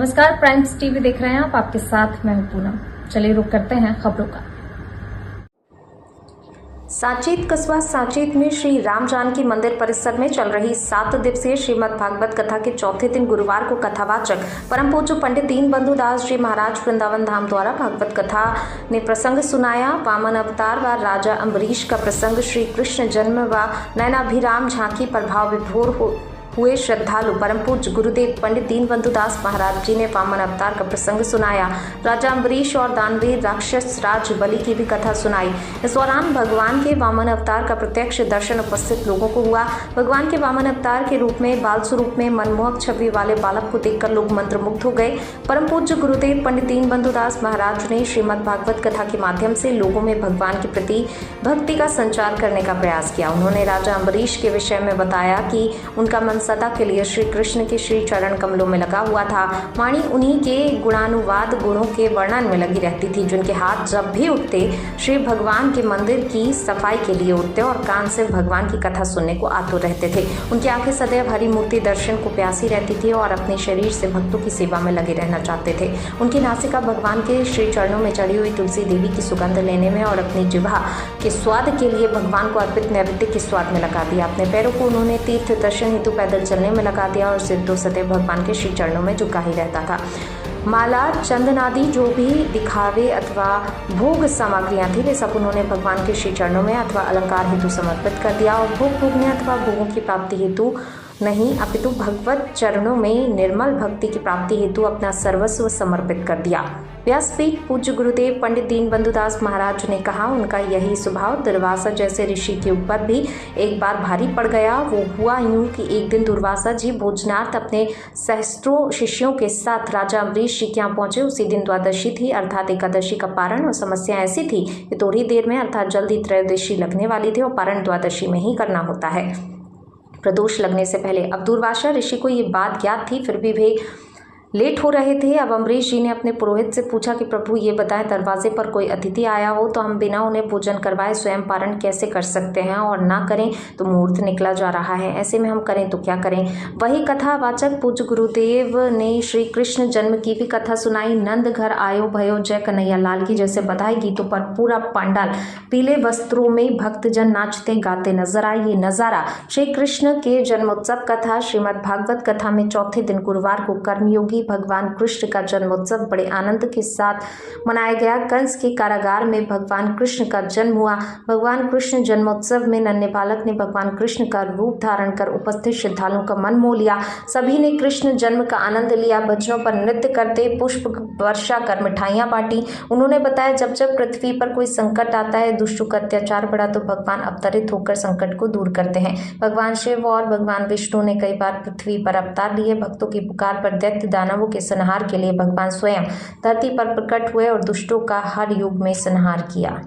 नमस्कार, primes TV देख रहे हैं आप। आपके साथ मैं हूं पूनम। चलिए रुक करते हैं खबरों का। साचेत कस्बा साचेत में श्री राम जानकी मंदिर परिसर में चल रही 7 दिवसीय श्रीमद् भागवत कथा के चौथे दिन गुरुवार को कथावाचक परम पूज्य पंडित दीनबंधु दास जी महाराज वृंदावन धाम द्वारा भागवत कथा ने प्रसंग सुनाया। वामन अवतार व राजा अम्बरीश का प्रसंग, श्री कृष्ण जन्म व नयनाभिराम झांकी पर भाव विभोर हुए श्रद्धालु परम पूज्य गुरुदेव पंडित दीनबंधु दास महाराज जी ने वामन अवतार का प्रसंग सुनाया। राजा अम्बरीश और दानवीर राक्षस राज बलि की भी कथा सुनाई। इस दौरान भगवान के वामन अवतार का प्रत्यक्ष दर्शन उपस्थित लोगों को हुआ। भगवान के वामन अवतार के रूप में बाल स्वरूप में मनमोहक छवि वाले बालक को देखकर लोग मंत्रमुग्ध हो गए। परम पूज्य गुरुदेव पंडित दीनबंधु दास महाराज ने श्रीमद् भागवत कथा के माध्यम से लोगों में भगवान के प्रति भक्ति का संचार करने का प्रयास किया। उन्होंने राजा अम्बरीश के विषय में बताया कि उनका मन सदा के लिए श्री कृष्ण के श्री चरण कमलों में लगा हुआ था। वाणी उन्हीं के गुणानुवाद गुणों के वर्णन में लगी रहती थी। जिनके हाथ जब भी उठते श्री भगवान के मंदिर की सफाई के लिए उठते और कान से भगवान की कथा सुनने को आतुर रहते थे। उनकी आंखें सदैव हरि मूर्ति दर्शन को प्यासी रहती थी और अपने शरीर से भक्तों की सेवा में लगे रहना चाहते थे। उनकी नासिका भगवान के श्री चरणों में चढ़ी हुई तुलसी देवी की सुगंध लेने में और अपनी जिह्वा के स्वाद के लिए भगवान को अर्पित नैवेद्य के स्वाद में लगा दिया। अपने पैरों को उन्होंने तीर्थ दर्शन हेतु पैदल चलने में लगा दिया और सिद्धों सदैव भगवान के श्री चरणों में झुका ही रहता था। माला, चंदन आदि जो भी दिखावे अथवा भोग सामग्रियां थी वे सब उन्होंने भगवान के श्री चरणों में अथवा अलंकार हेतु समर्पित कर दिया और भोग भोगने अथवा भोगों की प्राप्ति हेतु नहीं अपितु भगवत चरणों में निर्मल भक्ति की प्राप्ति हेतु अपना सर्वस्व समर्पित कर दिया। व्यासपीठ पूज्य गुरुदेव पंडित दीनबंधु दास महाराज ने कहा, उनका यही स्वभाव दुर्वासा जैसे ऋषि के ऊपर भी एक बार भारी पड़ गया। वो हुआ यूं कि एक दिन दुर्वासा जी भोजनार्थ अपने सहस्त्रों शिष्यों के साथ राजा अम्बरीश जी के यहाँ पहुंचे। उसी दिन द्वादशी थी, अर्थात एकादशी का पारण। और समस्या ऐसी थी कि थोड़ी देर में अर्थात जल्दी त्रयोदशी लगने वाली थी और पारण द्वादशी में ही करना होता है, प्रदोष लगने से पहले। अब दुर्वासा ऋषि को ये बात ज्ञात थी, फिर भी वे लेट हो रहे थे। अब अम्बरीश जी ने अपने पुरोहित से पूछा कि प्रभु ये बताएं, दरवाजे पर कोई अतिथि आया हो तो हम बिना उन्हें भोजन करवाए स्वयं पारण कैसे कर सकते हैं, और ना करें तो मुहूर्त निकला जा रहा है, ऐसे में हम करें तो क्या करें। वही कथावाचक पूज्य गुरुदेव ने श्री कृष्ण जन्म की भी कथा सुनाई। नंद घर आयो भयो जय कन्हैया लाल की जैसे बधाई गीतों पर पूरा पंडाल पीले वस्त्रों में भक्तजन नाचते गाते नजर आए। ये नजारा श्री कृष्ण के जन्मोत्सव कथा श्रीमद् भागवत कथा में चौथे दिन गुरुवार को कर्मयोगी भगवान कृष्ण का जन्मोत्सव बड़े आनंद के साथ मनाया गया। कंस के कारागार में भगवान कृष्ण का जन्म हुआ। भगवान कृष्ण जन्मोत्सव में नन्हे बालक ने भगवान कृष्ण का रूप धारण कर उपस्थित श्रद्धालुओं का मन मोह लिया। सभी ने कृष्ण जन्म का आनंद लिया। बच्चों पर नृत्य करते, पुष्प वर्षा कर मिठाइयां बांटी। उन्होंने बताया, जब जब पृथ्वी पर कोई संकट आता है, दुष्टों का अत्याचार बढ़ा, तो भगवान अवतरित होकर संकट को दूर करते हैं। भगवान शिव और भगवान विष्णु ने कई बार पृथ्वी पर अवतार लिए। भक्तों की पुकार पर दैत्य दानवों के संहार के लिए भगवान स्वयं धरती पर प्रकट हुए और दुष्टों का हर युग में संहार किया।